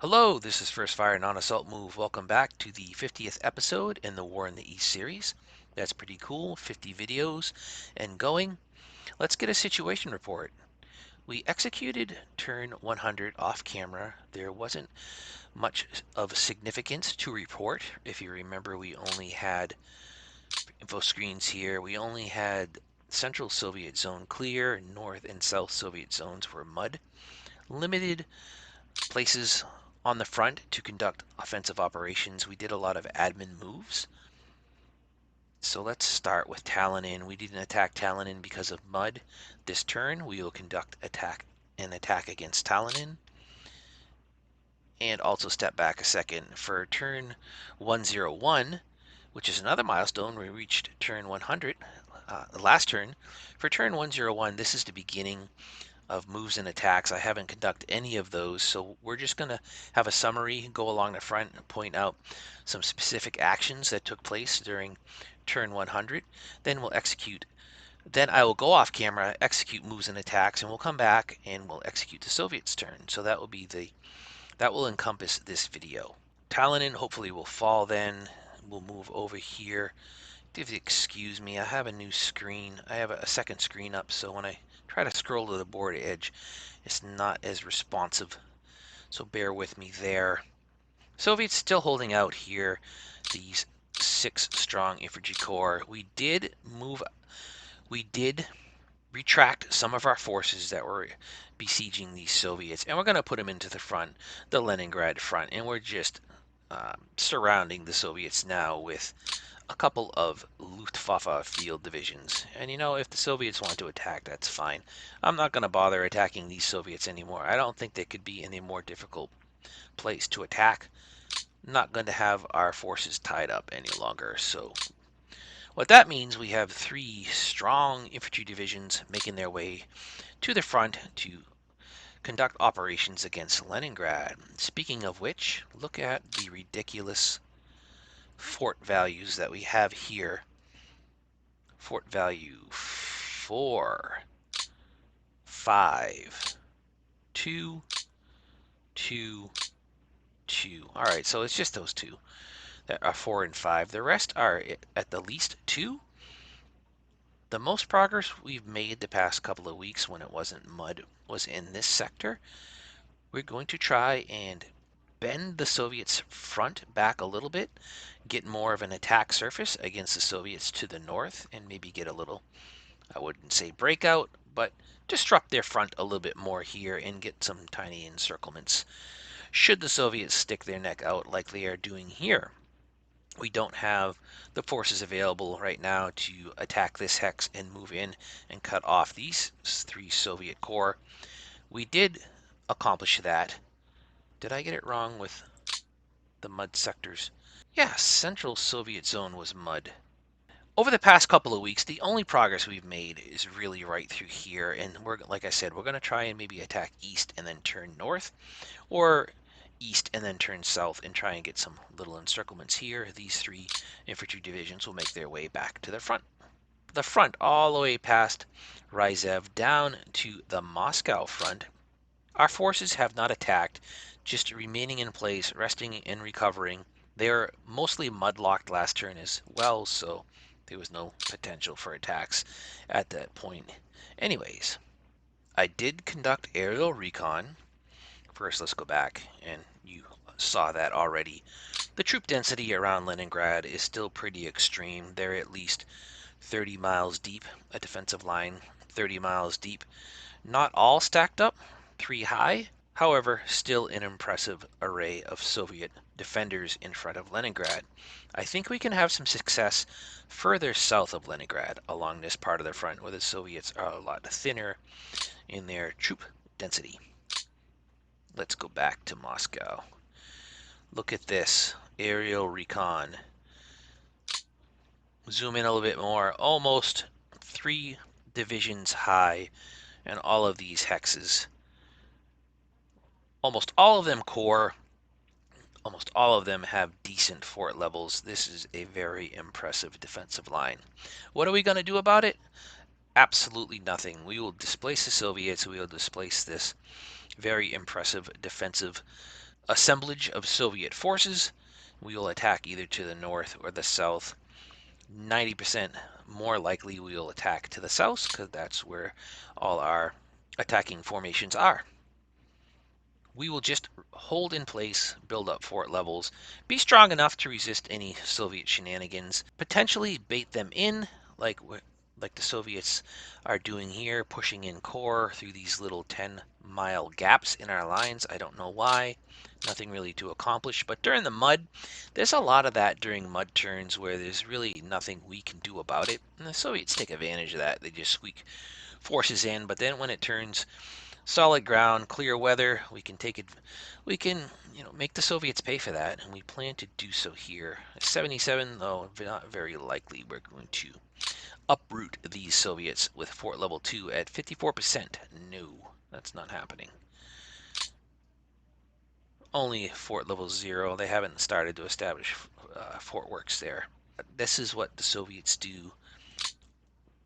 Hello, this is First Fire Non-Assault Move. Welcome back to the 50th episode in the War in the East series. That's pretty cool, 50 videos and going. Let's get a situation report. We executed turn 100 off camera. There wasn't much of significance to report. If you remember, we only had info screens here. We only had Central Soviet Zone clear, North and South Soviet zones were mud. Limited places on the front to conduct offensive operations. We did a lot of admin moves. So let's start with Tallinn. We didn't attack Tallinn because of mud. This turn we will conduct an attack against Tallinn. And also step back a second. For turn 101, which is another milestone, we reached turn 100, the last turn. For turn 101, this is the beginning of moves and attacks. I haven't conducted any of those, so we're just going to have a summary, go along the front and point out some specific actions that took place during turn 100. Then we'll execute. Then I will go off camera, execute moves and attacks, and we'll come back and we'll execute the Soviets' turn. So that will encompass this video. Tallinn hopefully will fall then. We'll move over here. If you excuse me, I have a new screen. I have a second screen up, so when I try to scroll to the board edge, it's not as responsive. So bear with me there. Soviets still holding out here. These 6 strong infantry corps. We did retract some of our forces that were besieging these Soviets, and we're going to put them into the front, the Leningrad front, and we're just surrounding the Soviets now with a couple of Luftwaffe field divisions. And if the Soviets want to attack, that's fine. I'm not going to bother attacking these Soviets anymore. I don't think they could be in a more difficult place to attack. Not going to have our forces tied up any longer. So what that means, we have 3 strong infantry divisions making their way to the front to conduct operations against Leningrad. Speaking of which, look at the ridiculous fort values that we have here. Fort value 4, 5, 2, 2, 2. All right, so it's just those two that are 4 and 5. The rest are at the least 2. The most progress we've made the past couple of weeks when it wasn't mud was in this sector. We're going to try and bend the Soviets' front back a little bit, get more of an attack surface against the Soviets to the north, and maybe get a little, I wouldn't say breakout, but disrupt their front a little bit more here and get some tiny encirclements should the Soviets stick their neck out like they are doing here. We don't have the forces available right now to attack this hex and move in and cut off these 3 Soviet corps. We did accomplish that. Did I get it wrong with the mud sectors? Yeah, Central Soviet Zone was mud. Over the past couple of weeks, the only progress we've made is really right through here, and like I said, we're going to try and maybe attack east and then turn north, or east and then turn south and try and get some little encirclements here. These 3 infantry divisions will make their way back to the front. The front all the way past Ryzev down to the Moscow front. Our forces have not attacked, just remaining in place, resting and recovering. They're mostly mudlocked last turn as well, so there was no potential for attacks at that point. Anyways, I did conduct aerial recon. First, let's go back, and you saw that already. The troop density around Leningrad is still pretty extreme. They're at least 30 miles deep, a defensive line 30 miles deep. Not all stacked up, 3 high. However, still an impressive array of Soviet defenders in front of Leningrad. I think we can have some success further south of Leningrad along this part of the front where the Soviets are a lot thinner in their troop density. Let's go back to Moscow. Look at this aerial recon. Zoom in a little bit more. Almost 3 divisions high, and all of these hexes. Almost all of them core. Almost all of them have decent fort levels. This is a very impressive defensive line. What are we going to do about it? Absolutely nothing. We will displace the Soviets. We will displace this very impressive defensive assemblage of Soviet forces. We will attack either to the north or the south. 90% more likely we will attack to the south because that's where all our attacking formations are. We will just hold in place, build up fort levels, be strong enough to resist any Soviet shenanigans, potentially bait them in like the Soviets are doing here, pushing in core through these little 10-mile gaps in our lines. I don't know why. Nothing really to accomplish. But during the mud, there's a lot of that during mud turns where there's really nothing we can do about it. And the Soviets take advantage of that. They just squeak forces in. But then when it turns solid ground, clear weather, we can take it. We can, make the Soviets pay for that, and we plan to do so here. 77, though not very likely. We're going to uproot these Soviets with fort level 2 at 54%. No, that's not happening. Only fort level 0. They haven't started to establish fort works there. This is what the Soviets do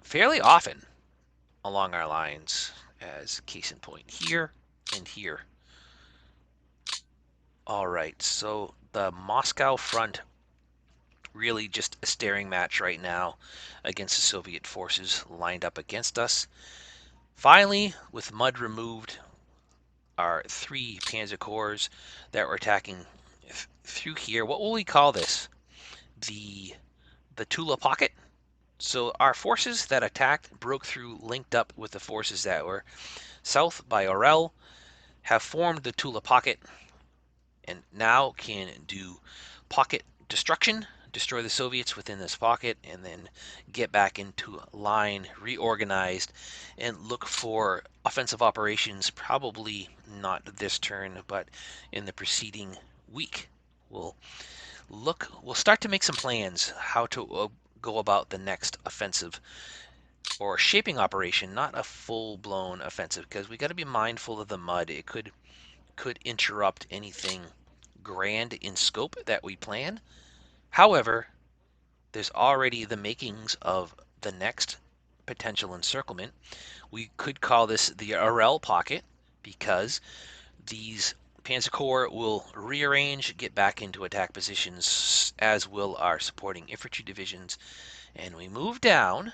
fairly often along our lines, as case in point here and here. All right, so the Moscow front really just a staring match right now against the Soviet forces lined up against us. Finally, with mud removed, our 3 Panzer Corps that were attacking through here. What will we call this? The Tula pocket. So our forces that attacked, broke through, linked up with the forces that were south by Orel, have formed the Tula pocket, and now can do pocket destruction, destroy the Soviets within this pocket, and then get back into line, reorganized, and look for offensive operations, probably not this turn, but in the preceding week. We'll start to make some plans how to go about the next offensive or shaping operation, not a full-blown offensive, because we got to be mindful of the mud. It could interrupt anything grand in scope that we plan. However, there's already the makings of the next potential encirclement. We could call this the Arel pocket because these Panzer Corps will rearrange, get back into attack positions, as will our supporting infantry divisions. And we move down.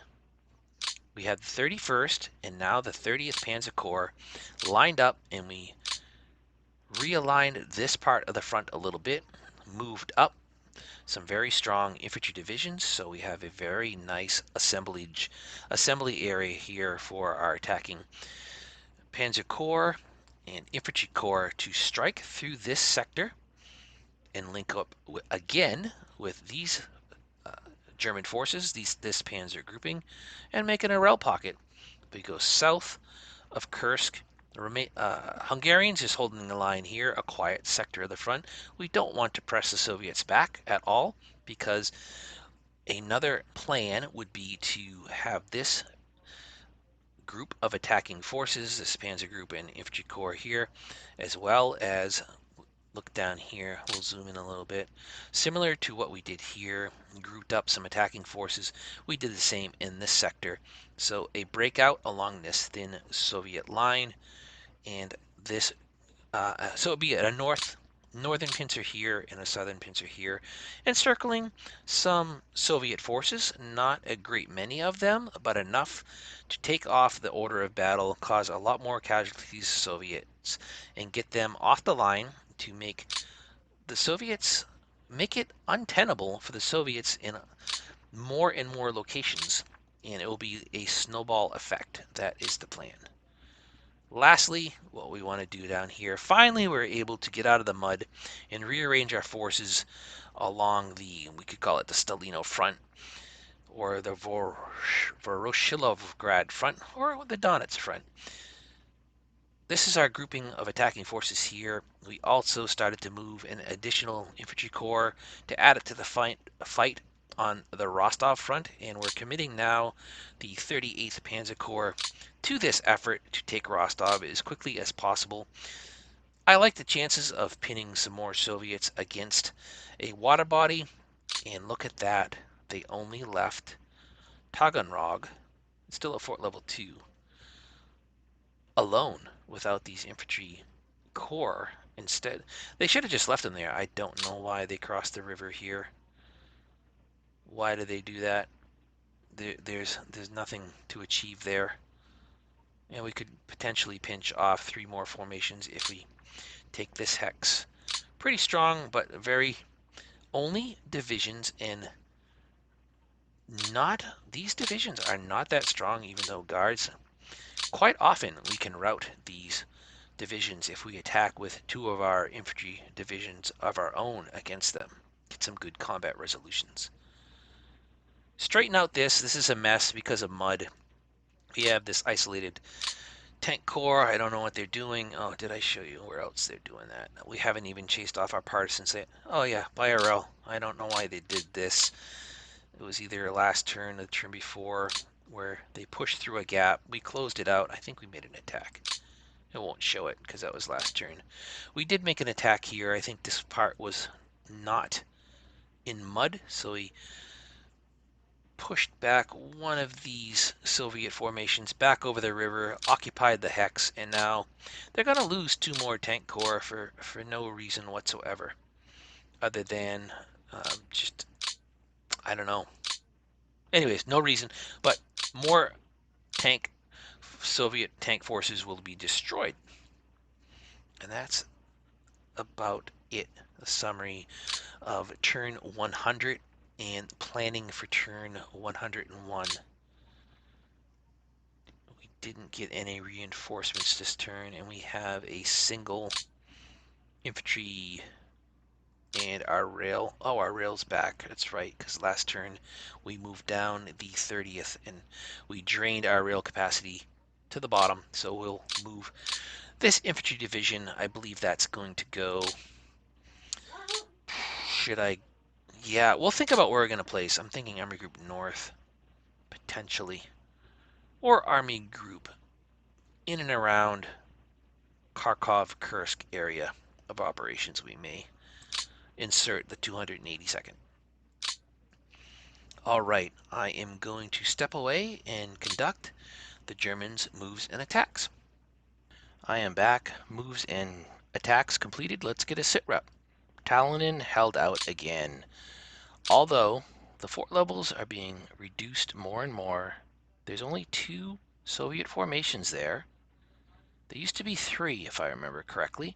We have the 31st and now the 30th Panzer Corps lined up, and we realigned this part of the front a little bit, moved up some very strong infantry divisions, so we have a very nice assembly area here for our attacking Panzer Corps and infantry corps to strike through this sector and link up again with these German forces, this Panzer grouping, and make an Arel pocket. We go south of Kursk. The Hungarians is holding the line here, a quiet sector of the front. We don't want to press the Soviets back at all, because another plan would be to have this group of attacking forces, this Panzer Group and Infantry Corps here, as well as look down here, we'll zoom in a little bit. Similar to what we did here, grouped up some attacking forces, we did the same in this sector. So a breakout along this thin Soviet line, and this, so it'd be a northern pincer here and a southern pincer here, encircling some Soviet forces, not a great many of them, but enough to take off the order of battle, cause a lot more casualties to Soviets, and get them off the line to make the Soviets, make it untenable for the Soviets in more and more locations, and it will be a snowball effect. That is the plan. Lastly, what we want to do down here, finally we're able to get out of the mud and rearrange our forces along the, we could call it the Stalino front, or the Voroshilovgrad front, or the Donetsk front. This is our grouping of attacking forces here. We also started to move an additional infantry corps to add it to the fight on the Rostov front, and we're committing now the 38th Panzer Corps to this effort to take Rostov as quickly as possible. I like the chances of pinning some more Soviets against a water body, and look at that. They only left Taganrog, still at fort level 2, alone without these infantry corps instead. They should have just left them there. I don't know why they crossed the river here. Why do they do that? There's nothing to achieve there. And we could potentially pinch off 3 more formations if we take this hex. Pretty strong, but very only divisions in not, these divisions are not that strong, even though guards, quite often we can rout these divisions if we attack with 2 of our infantry divisions of our own against them. Get some good combat resolutions. Straighten out this is a mess because of mud. We have this isolated tank corps. I don't know what they're doing. Oh, did I show you where else they're doing that? We haven't even chased off our partisans yet. Oh yeah, IRL. I don't know why they did this. It was either last turn or the turn before where they pushed through a gap. We closed it out. I think we made an attack. It won't show it because that was last turn. We did make an attack here. I think this part was not in mud, so we pushed back one of these Soviet formations back over the river, occupied the hex, and now they're going to lose 2 more tank corps for no reason whatsoever, other than just, I don't know. Anyways, no reason, but more Soviet tank forces will be destroyed. And that's about it. The summary of turn 100 and planning for turn 101. We didn't get any reinforcements this turn, and we have a single infantry and our rail. Oh, our rail's back. That's right, because last turn we moved down the 30th and we drained our rail capacity to the bottom. So we'll move this infantry division. I believe that's going to go. Should I? Yeah, we'll think about where we're going to place. I'm thinking Army Group North, potentially. Or Army Group in and around Kharkov, Kursk area of operations. We may insert the 282nd. All right, I am going to step away and conduct the Germans' moves and attacks. I am back. Moves and attacks completed. Let's get a sit rep. Tallinn held out again. Although the fort levels are being reduced more and more, there's only 2 Soviet formations there. There used to be 3, if I remember correctly,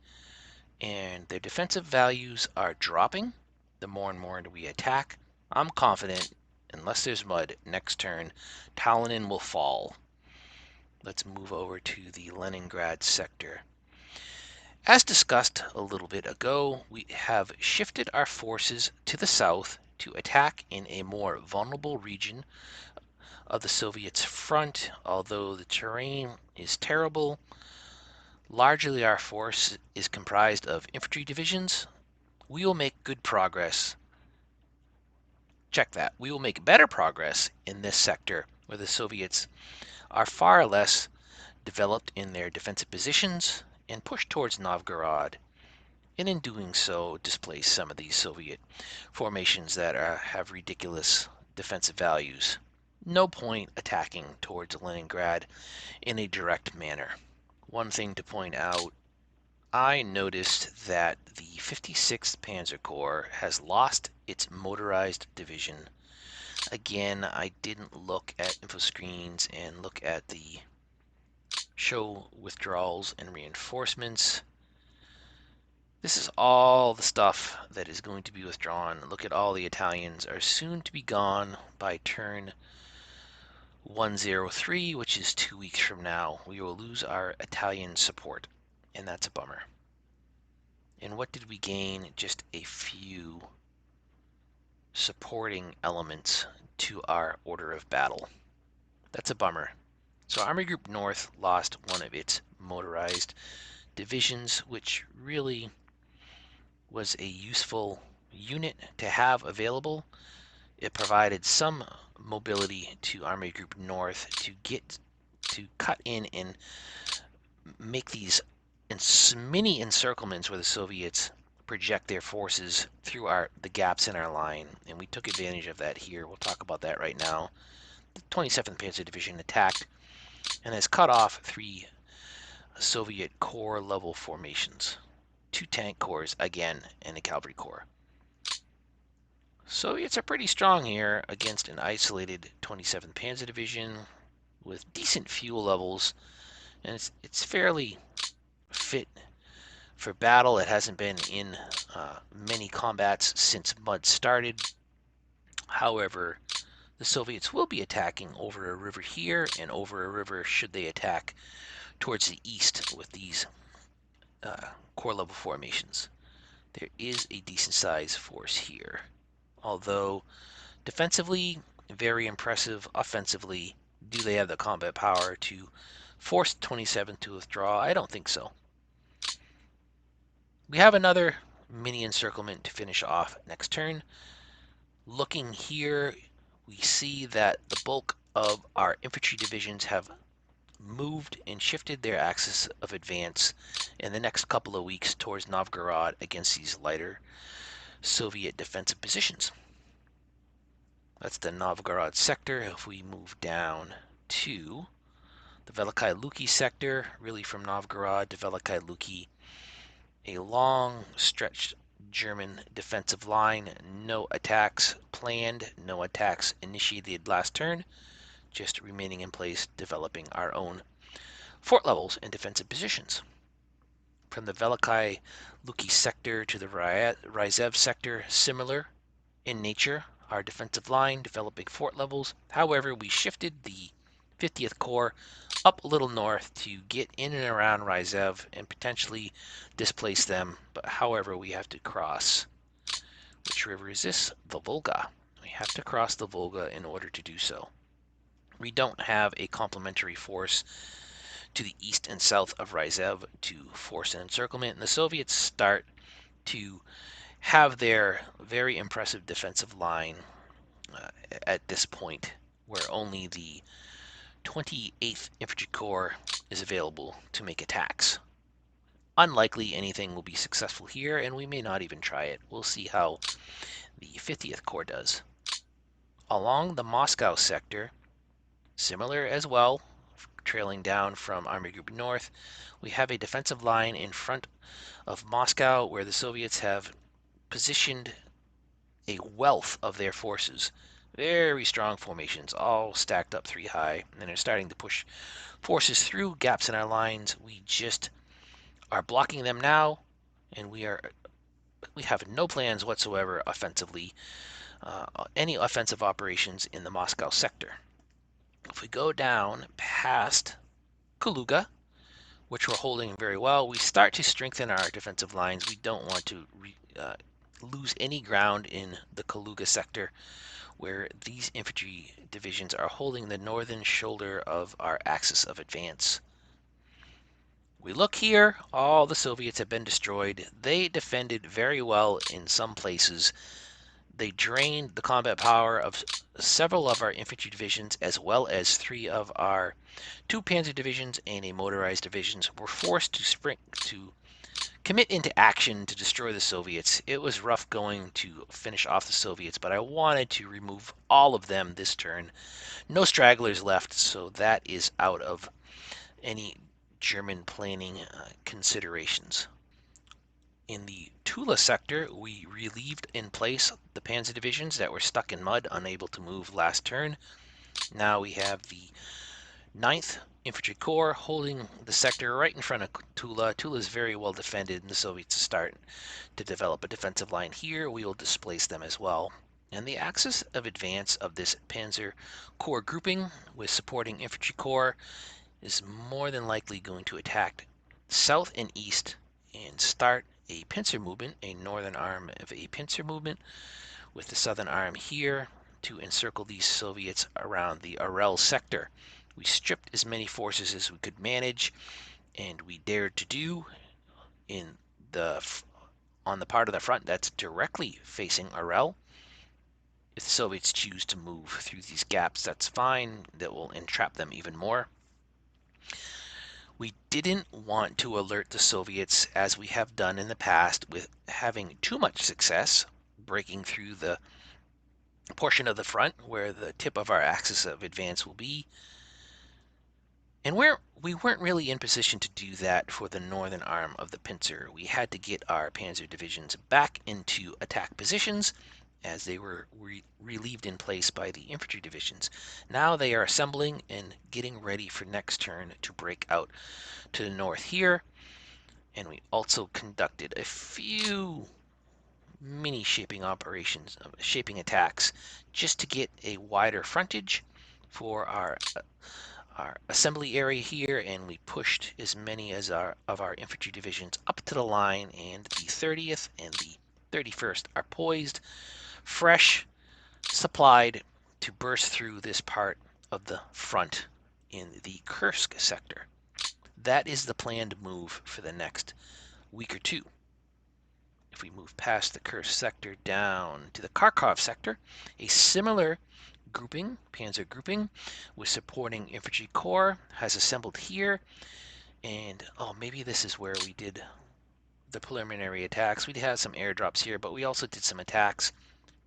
and their defensive values are dropping the more and more we attack. I'm confident, unless there's mud, next turn, Tallinn will fall. Let's move over to the Leningrad sector. As discussed a little bit ago, we have shifted our forces to the south to attack in a more vulnerable region of the Soviets' front. Although the terrain is terrible, largely our force is comprised of infantry divisions. We will make good progress. Check that. We will make better progress in this sector where the Soviets are far less developed in their defensive positions and push towards Novgorod, and in doing so displace some of these Soviet formations that have ridiculous defensive values. No point attacking towards Leningrad in a direct manner. One thing to point out, I noticed that the 56th Panzer Corps has lost its motorized division. Again, I didn't look at info screens and look at the show withdrawals and reinforcements. This is all the stuff that is going to be withdrawn. Look at all the Italians are soon to be gone by turn 103, which is 2 weeks from now. We will lose our Italian support, and that's a bummer. And what did we gain? Just a few supporting elements to our order of battle. That's a bummer. So Army Group North lost one of its motorized divisions, which really was a useful unit to have available. It provided some mobility to Army Group North to cut in and make these mini encirclements where the Soviets project their forces through the gaps in our line, and we took advantage of that here. We'll talk about that right now. The 27th Panzer Division attacked and has cut off 3 Soviet corps level formations. 2 tank corps again, and a cavalry corps. Soviets are pretty strong here against an isolated 27th Panzer Division with decent fuel levels, and it's fairly fit for battle. It hasn't been in many combats since Mud started. However, the Soviets will be attacking over a river here and over a river should they attack towards the east with these corps level formations. There is a decent sized force here, although defensively very impressive. Offensively, do they have the combat power to force 27 to withdraw? I don't think so. We have another mini encirclement to finish off next turn. Looking here, we see that the bulk of our infantry divisions have moved and shifted their axis of advance in the next couple of weeks towards Novgorod against these lighter Soviet defensive positions. That's the Novgorod sector. If we move down to the Veliky Luki sector, really from Novgorod to Veliky Luki, a long stretched German defensive line. No attacks planned, no attacks initiated last turn, just remaining in place, developing our own fort levels and defensive positions. From the Veliky Luki sector to the Ryzev sector, similar in nature, our defensive line developing fort levels. However, we shifted the 50th Corps up a little north to get in and around Ryzev and potentially displace them. But however, we have to cross. Which river is this? The Volga. We have to cross the Volga in order to do so. We don't have a complementary force to the east and south of Ryzev to force an encirclement, and the Soviets start to have their very impressive defensive line at this point, where only the 28th Infantry Corps is available to make attacks. Unlikely anything will be successful here, and we may not even try it. We'll see how the 50th Corps does. Along the Moscow sector, similar as well, trailing down from Army Group North, we have a defensive line in front of Moscow where the Soviets have positioned a wealth of their forces. Very strong formations, all stacked up 3 high, and they're starting to push forces through gaps in our lines. We just are blocking them now, and we have no plans whatsoever offensively, any offensive operations in the Moscow sector. If we go down past Kaluga, which we're holding very well, we start to strengthen our defensive lines. We don't want to lose any ground in the Kaluga sector, where these infantry divisions are holding the northern shoulder of our axis of advance. We look here, all the Soviets have been destroyed. They defended very well in some places. They drained the combat power of several of our infantry divisions, as well as 3 of our 2 panzer divisions and a motorized divisions were forced to commit into action to destroy the Soviets. It was rough going to finish off the Soviets, but I wanted to remove all of them this turn. No stragglers left, so that is out of any German planning considerations. In the Tula sector, we relieved in place the panzer divisions that were stuck in mud, unable to move last turn. Now we have the 9th Infantry Corps holding the sector right in front of Tula. Tula is very well defended, and the Soviets start to develop a defensive line here. We will displace them as well. And the axis of advance of this Panzer Corps grouping with supporting Infantry Corps is more than likely going to attack south and east and start a pincer movement, a northern arm of a pincer movement, with the southern arm here to encircle these Soviets around the Arel sector. We stripped as many forces as we could manage, and we dared to do on the part of the front that's directly facing Arel. If the Soviets choose to move through these gaps, that's fine. That will entrap them even more. We didn't want to alert the Soviets, as we have done in the past, with having too much success breaking through the portion of the front where the tip of our axis of advance will be. And we weren't really in position to do that for the northern arm of the pincer. We had to get our panzer divisions back into attack positions as they were relieved in place by the infantry divisions. Now they are assembling and getting ready for next turn to break out to the north here. And we also conducted a few mini shaping operations, shaping attacks, just to get a wider frontage for our assembly area here, and we pushed as many as of our infantry divisions up to the line, and the 30th and the 31st are poised, fresh, supplied to burst through this part of the front in the Kursk sector. That is the planned move for the next week or two. If we move past the Kursk sector down to the Kharkov sector, a similar grouping, panzer grouping, with supporting infantry corps has assembled here. And oh, maybe this is where we did the preliminary attacks. We had some airdrops here, but we also did some attacks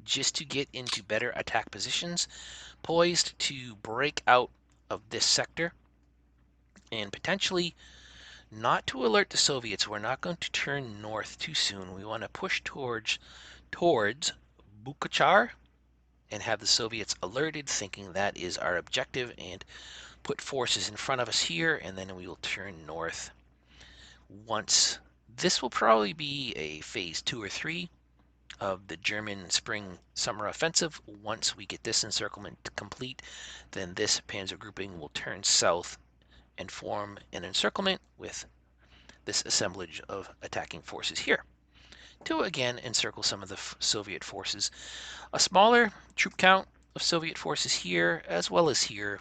just to get into better attack positions, poised to break out of this sector and potentially not to alert the Soviets. We're not going to turn north too soon. We want to push towards Bukachar and have the Soviets alerted, thinking that is our objective, and put forces in front of us here, and then we will turn north. Once this will probably be a phase 2 or 3 of the German spring-summer offensive. Once we get this encirclement complete, then this panzer grouping will turn south and form an encirclement with this assemblage of attacking forces here to again encircle some of the Soviet forces. A smaller troop count of Soviet forces here as well as here,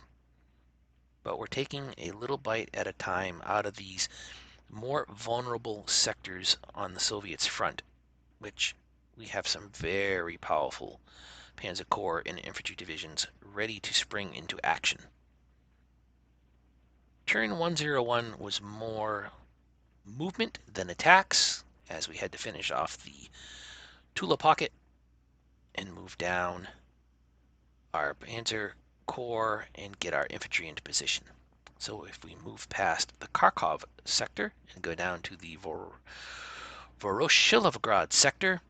but we're taking a little bite at a time out of these more vulnerable sectors on the Soviets' front, which we have some very powerful Panzer Corps and infantry divisions ready to spring into action. Turn 101 was more movement than attacks, as we had to finish off the Tula pocket and move down our Panzer Corps and get our infantry into position. So if we move past the Kharkov sector and go down to the Voroshilovgrad sector,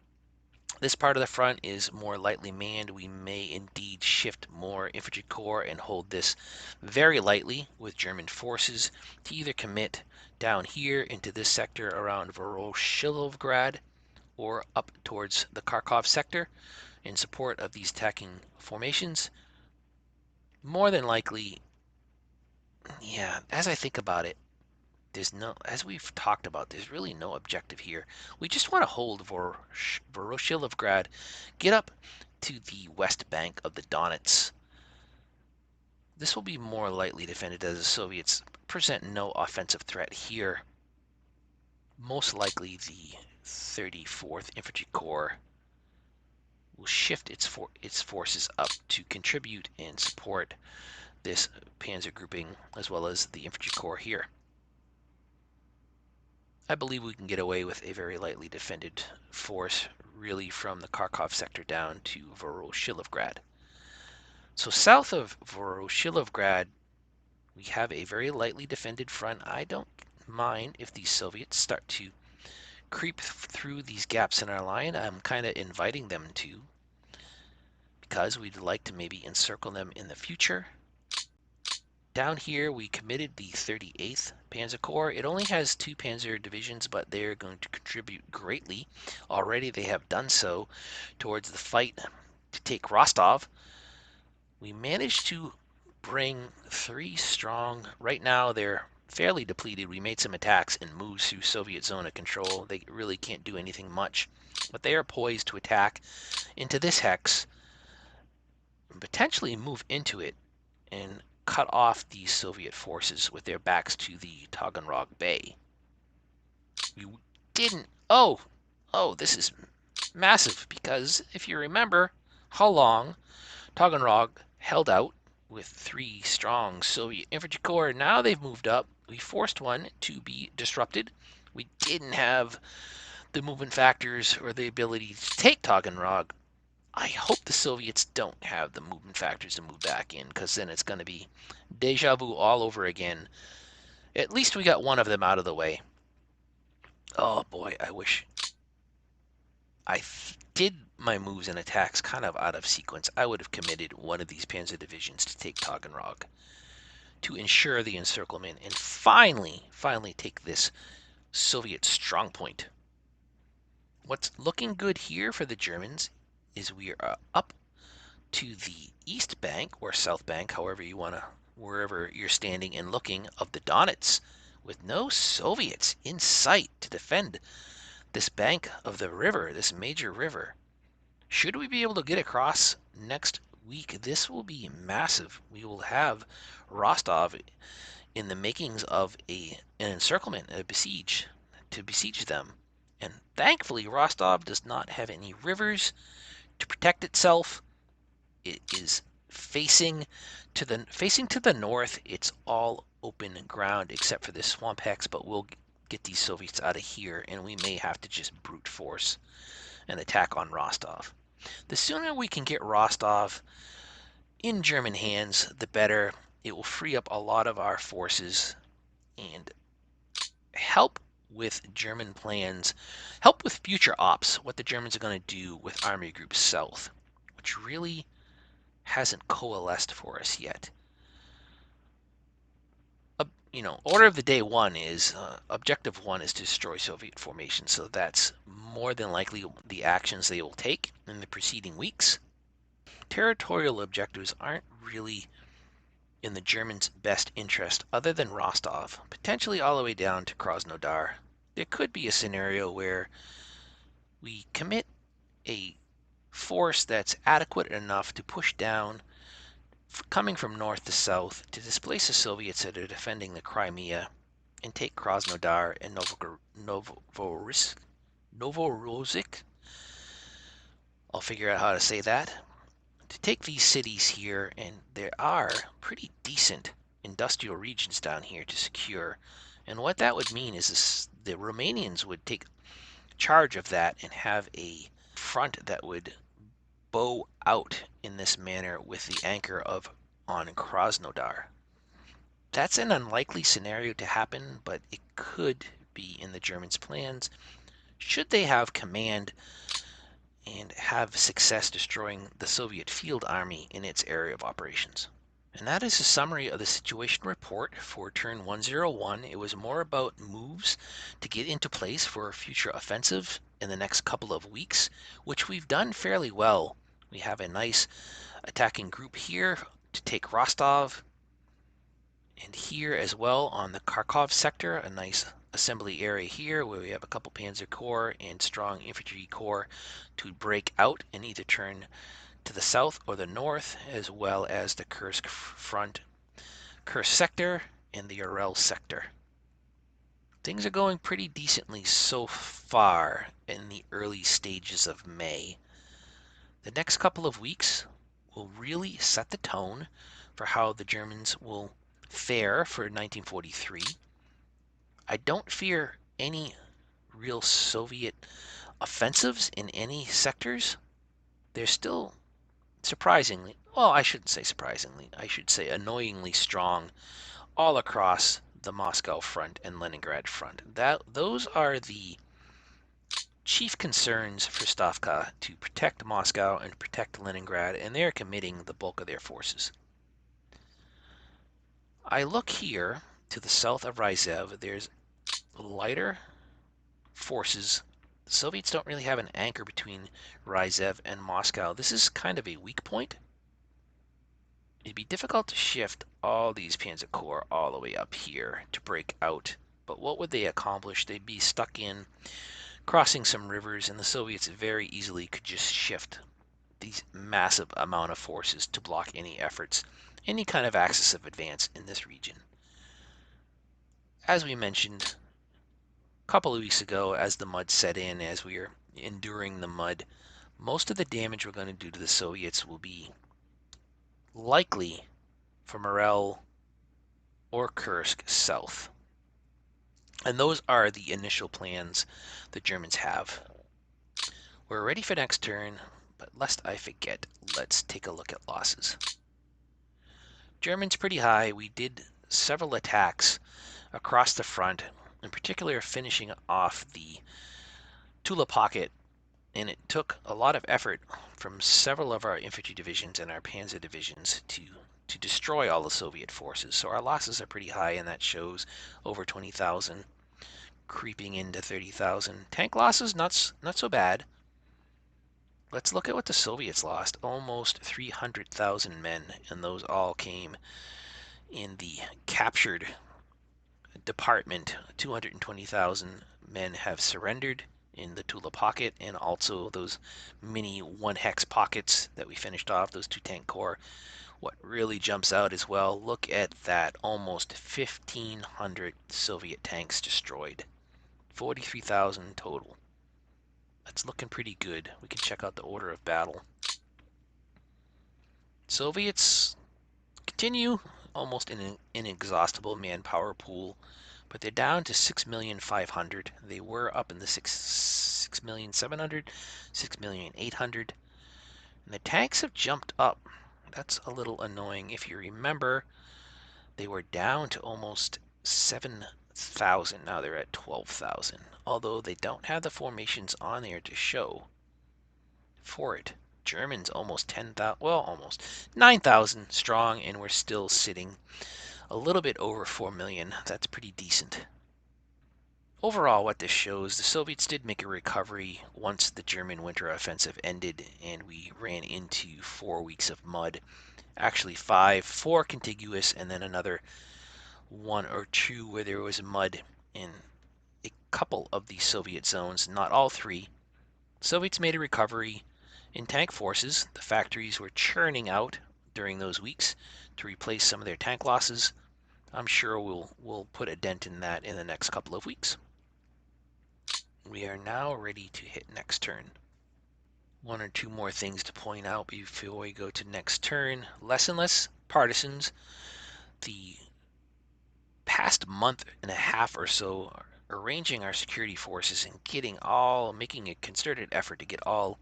this part of the front is more lightly manned. We may indeed shift more infantry corps and hold this very lightly with German forces to either commit down here into this sector around Voroshilovgrad or up towards the Kharkov sector in support of these attacking formations. More than likely, yeah, as I think about it, as we've talked about, there's really no objective here. We just want to hold Voroshilovgrad, get up to the west bank of the Donets. This will be more lightly defended as the Soviets present no offensive threat here. Most likely the 34th Infantry Corps will shift its forces up to contribute and support this panzer grouping as well as the Infantry Corps here. I believe we can get away with a very lightly defended force, really from the Kharkov sector down to Voroshilovgrad. So south of Voroshilovgrad, we have a very lightly defended front. I don't mind if the Soviets start to creep through these gaps in our line. I'm kind of inviting them to, because we'd like to maybe encircle them in the future. Down here, we committed the 38th Panzer Corps. It only has 2 panzer divisions, but they're going to contribute greatly. Already they have done so towards the fight to take Rostov. We managed to bring 3 strong. Right now, they're fairly depleted. We made some attacks and moves through Soviet zone of control. They really can't do anything much, but they are poised to attack into this hex and potentially move into it and cut off these Soviet forces with their backs to the Taganrog Bay. We didn't. Oh, this is massive, because if you remember how long Taganrog held out with 3 strong Soviet infantry corps, now they've moved up. We forced one to be disrupted. We didn't have the movement factors or the ability to take Taganrog I hope the Soviets don't have the movement factors to move back in, because then it's going to be deja vu all over again. At least we got one of them out of the way. Oh boy, I wish I did my moves and attacks kind of out of sequence. I would have committed one of these panzer divisions to take Taganrog to ensure the encirclement and finally take this Soviet strongpoint. What's looking good here for the Germans is we are up to the east bank or south bank, however you want to, wherever you're standing and looking, of the Donets, with no Soviets in sight to defend this bank of the river, this major river. Should we be able to get across next week, this will be massive. We will have Rostov in the makings of an encirclement, a besiege, to besiege them. And thankfully, Rostov does not have any rivers to protect itself. It is facing to the north. It's all open ground except for this swamp hex, but we'll get these Soviets out of here, and we may have to just brute force an attack on Rostov. The sooner we can get Rostov in German hands, the better. It will free up a lot of our forces and help with German plans, help with future ops, what the Germans are going to do with Army Group South, which really hasn't coalesced for us yet. Order of the day one is, objective one is to destroy Soviet formation, so that's more than likely the actions they will take in the preceding weeks. Territorial objectives aren't really in the Germans' best interest other than Rostov, potentially all the way down to Krasnodar. There could be a scenario where we commit a force that's adequate enough to push down, coming from north to south, to displace the Soviets that are defending the Crimea and take Krasnodar and Novorossiysk. I'll figure out how to say that. To take these cities here, and there are pretty decent industrial regions down here to secure. And what that would mean is the Romanians would take charge of that and have a front that would bow out in this manner with the anchor of on Krasnodar. That's an unlikely scenario to happen, but it could be in the Germans' plans should they have command and have success destroying the Soviet field army in its area of operations. And that is a summary of the situation report for turn 101. It was more about moves to get into place for a future offensive in the next couple of weeks, which we've done fairly well. We have a nice attacking group here to take Rostov, and here as well on the Kharkov sector, a nice assembly area here where we have a couple Panzer Corps and strong infantry corps to break out and either turn to the south or the north, as well as the Kursk front, Kursk sector, and the Urel sector. Things are going pretty decently so far in the early stages of May. The next couple of weeks will really set the tone for how the Germans will fare for 1943. I don't fear any real Soviet offensives in any sectors. They're still surprisingly, well, I shouldn't say surprisingly, I should say annoyingly strong all across the Moscow front and Leningrad front. Those are the chief concerns for Stavka, to protect Moscow and protect Leningrad, and they're committing the bulk of their forces. I look here to the south of Ryzev. There's lighter forces. The Soviets don't really have an anchor between Ryzev and Moscow. This is kind of a weak point. It'd be difficult to shift all these Panzer Corps all the way up here to break out. But what would they accomplish? They'd be stuck in crossing some rivers, and the Soviets very easily could just shift these massive amount of forces to block any efforts, any kind of axis of advance in this region. As we mentioned a couple of weeks ago, as the mud set in, as we are enduring the mud, most of the damage we're going to do to the Soviets will be likely from Urel or Kursk south. And those are the initial plans the Germans have. We're ready for next turn, but lest I forget, let's take a look at losses. Germans pretty high. We did several attacks across the front, in particular finishing off the Tula pocket, and it took a lot of effort from several of our infantry divisions and our panzer divisions to destroy all the Soviet forces. So our losses are pretty high, and that shows over 20,000, creeping into 30,000. Tank losses, not so bad. Let's look at what the Soviets lost. Almost 300,000 men, and those all came in the captured department. 220,000 men have surrendered in the Tula pocket, and also those mini 1-hex pockets that we finished off, those 2 tank corps. What really jumps out as well, look at that, almost 1,500 Soviet tanks destroyed. 43,000 total. That's looking pretty good. We can check out the order of battle. Soviets continue almost an inexhaustible manpower pool, but they're down to 6,500,000. They were up in the 6,700,000, 6,800,000, and the tanks have jumped up. That's a little annoying. If you remember, they were down to almost 7,000. Now they're at 12,000. Although they don't have the formations on there to show for it. Germans almost 10,000, well, almost 9,000 strong, and we're still sitting a little bit over 4 million. That's pretty decent. Overall, what this shows, the Soviets did make a recovery once the German winter offensive ended and we ran into 4 weeks of mud. Actually 4 contiguous, and then another 1 or 2 where there was mud in a couple of the Soviet zones, not all 3. Soviets made a recovery in tank forces. The factories were churning out during those weeks to replace some of their tank losses. I'm sure we'll put a dent in that in the next couple of weeks. We are now ready to hit next turn. 1 or 2 more things to point out before we go to next turn. Less and less partisans. The past month and a half or so, arranging our security forces and making a concerted effort to get all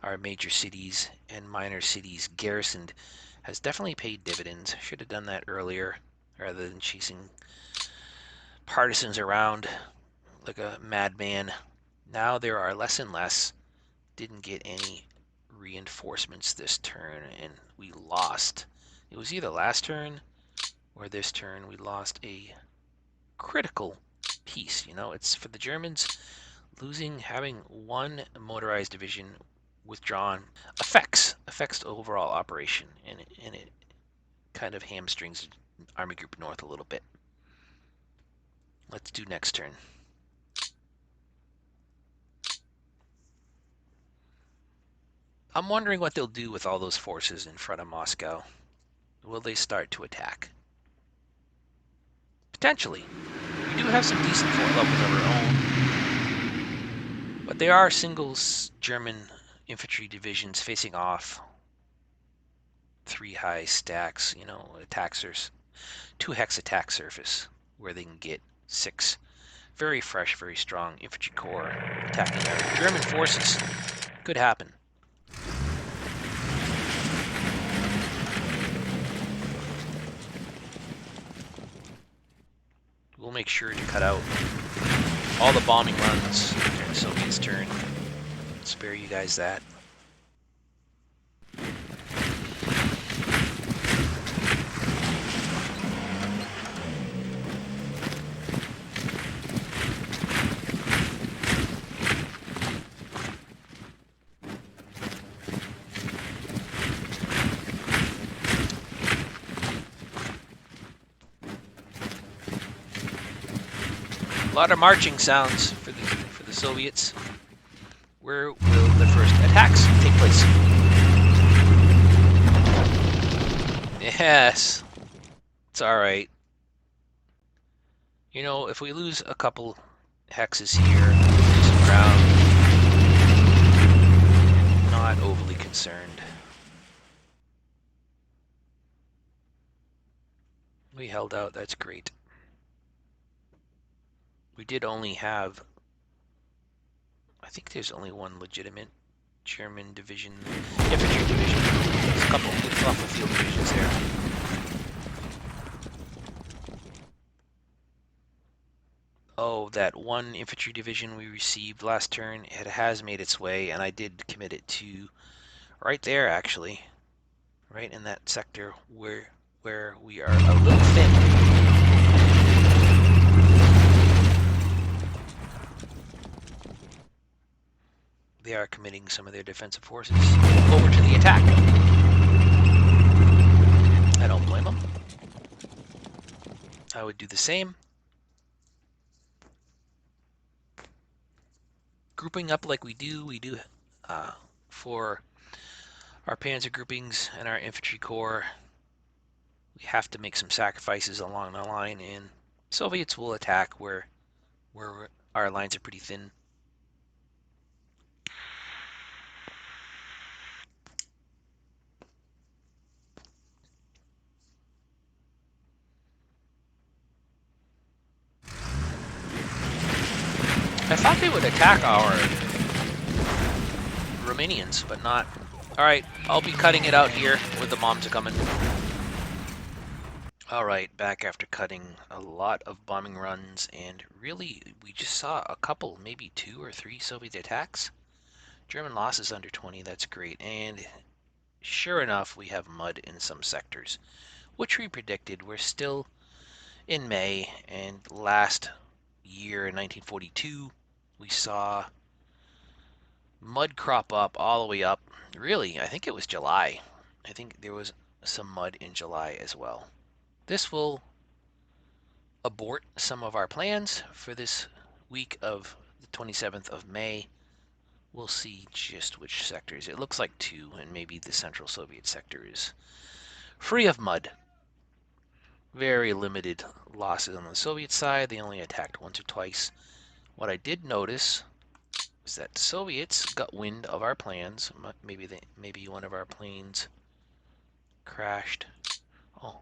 our major cities and minor cities garrisoned has definitely paid dividends. Should have done that earlier rather than chasing partisans around like a madman. Now there are less and less. Didn't get any reinforcements this turn, and we lost. It was either last turn or this turn. We lost a critical piece. It's for the Germans. Having 1 motorized division withdrawn affects the overall operation, and it kind of hamstrings Army Group North a little bit. Let's do next turn. I'm wondering what they'll do with all those forces in front of Moscow. Will they start to attack? Potentially. We do have some decent fort levels of our own, but there are singles German infantry divisions facing off 3 high stacks, attackers, 2 hex attack surface, where they can get 6 very fresh, very strong infantry corps attacking our German forces. Could happen. We'll make sure to cut out all the bombing runs during the Soviets' turn. Spare you guys that. A lot of marching sounds for the Soviets. Where will the first attacks take place? Yes, it's all right. If we lose a couple hexes here, lose some ground, not overly concerned. We held out, that's great. We did only have, I think there's only 1 legitimate German division, infantry division. There's a couple of field divisions there. Oh, that one infantry division we received last turn, it has made its way, and I did commit it to right there, actually. Right in that sector where we are a little thin. They are committing some of their defensive forces over to the attack. I don't blame them. I would do the same. Grouping up like we do for our panzer groupings and our infantry corps. We have to make some sacrifices along the line, and Soviets will attack where our lines are pretty thin. I thought they would attack our Romanians, but not. Alright, I'll be cutting it out here with the bombs coming. Alright, back after cutting a lot of bombing runs, and really, we just saw a couple, maybe 2 or 3 Soviet attacks. German losses under 20, that's great, and sure enough, we have mud in some sectors, which we predicted. We're still in May, and last year in 1942, we saw mud crop up all the way up. Really, I think it was July. I think there was some mud in July as well. This will abort some of our plans for this week of the 27th of May. We'll see just which sectors. It looks like 2, and maybe the Central Soviet sector is free of mud. Very limited losses on the Soviet side. They only attacked once or twice. What I did notice is that the Soviets got wind of our plans. Maybe one of our planes crashed. Oh,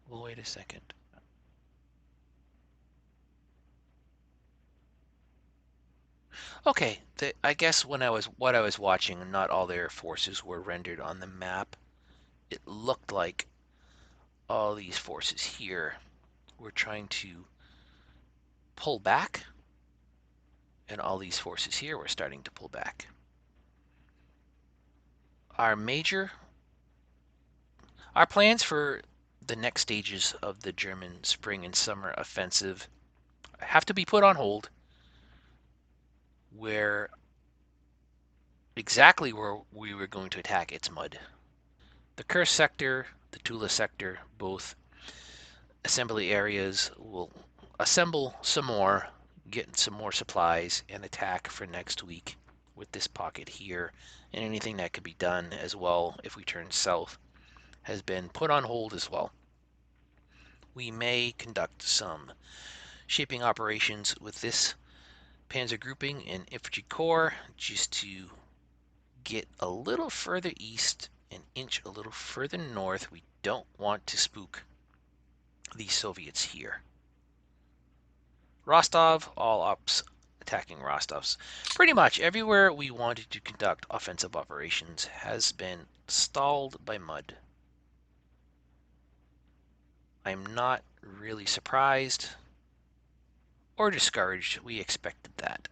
well, wait a second. Okay, I guess what I was watching, not all their forces were rendered on the map. It looked like all these forces here were trying to pull back, and all these forces here were starting to pull back. Our plans for the next stages of the German spring and summer offensive have to be put on hold, where exactly where we were going to attack, it's mud. The Kursk sector, the Tula sector, both assembly areas will assemble some more, get some more supplies, and attack for next week with this pocket here. And anything that could be done as well if we turn south has been put on hold as well. We may conduct some shaping operations with this panzer grouping and infantry corps just to get a little further east and inch a little further north. We don't want to spook these Soviets here. Rostov, all ops attacking Rostov's. Pretty much everywhere we wanted to conduct offensive operations has been stalled by mud. I'm not really surprised or discouraged. We expected that.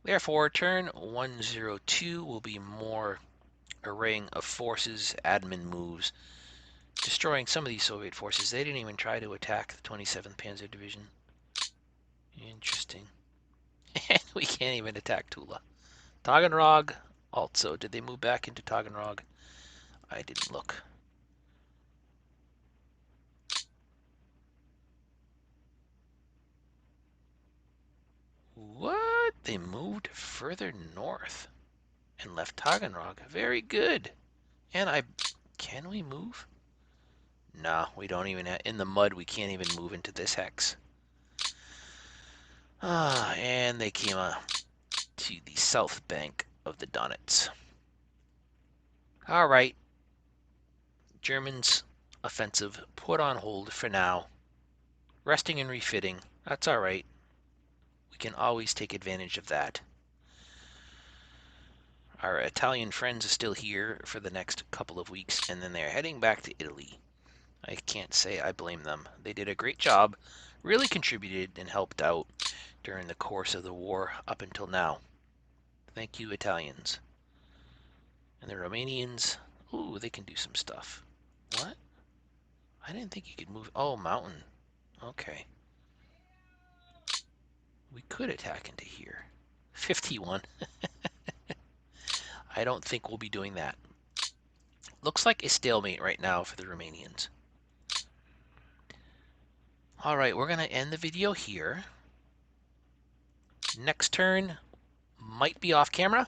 Therefore, turn 102 will be more arraying of forces, admin moves, destroying some of these Soviet forces. They didn't even try to attack the 27th Panzer Division. Interesting. And we can't even attack Tula. Taganrog also. Did they move back into Taganrog? I didn't look. What? They moved further north and left Taganrog. Very good. And can we move? No, we don't even in the mud we can't even move into this hex. And they came to the south bank of the Donets. Alright. Germans offensive put on hold for now. Resting and refitting. That's alright. We can always take advantage of that. Our Italian friends are still here for the next couple of weeks, and then they're heading back to Italy. I can't say I blame them. They did a great job, really contributed and helped out during the course of the war up until now. Thank you, Italians. And the Romanians, ooh, they can do some stuff. What? I didn't think you could move. Oh, mountain. Okay. We could attack into here. 51. I don't think we'll be doing that. Looks like a stalemate right now for the Romanians. All right, we're going to end the video here. Next turn might be off camera.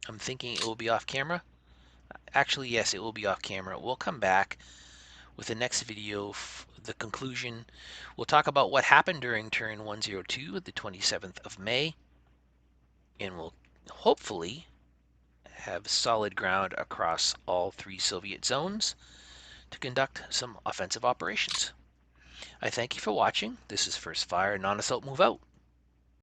I'm thinking it will be off camera. Actually, yes, it will be off camera. We'll come back with the next video, the conclusion. We'll talk about what happened during turn 102, the 27th of May, and we'll hopefully have solid ground across all 3 Soviet zones to conduct some offensive operations. I thank you for watching. This is First Fire, non-assault, move out.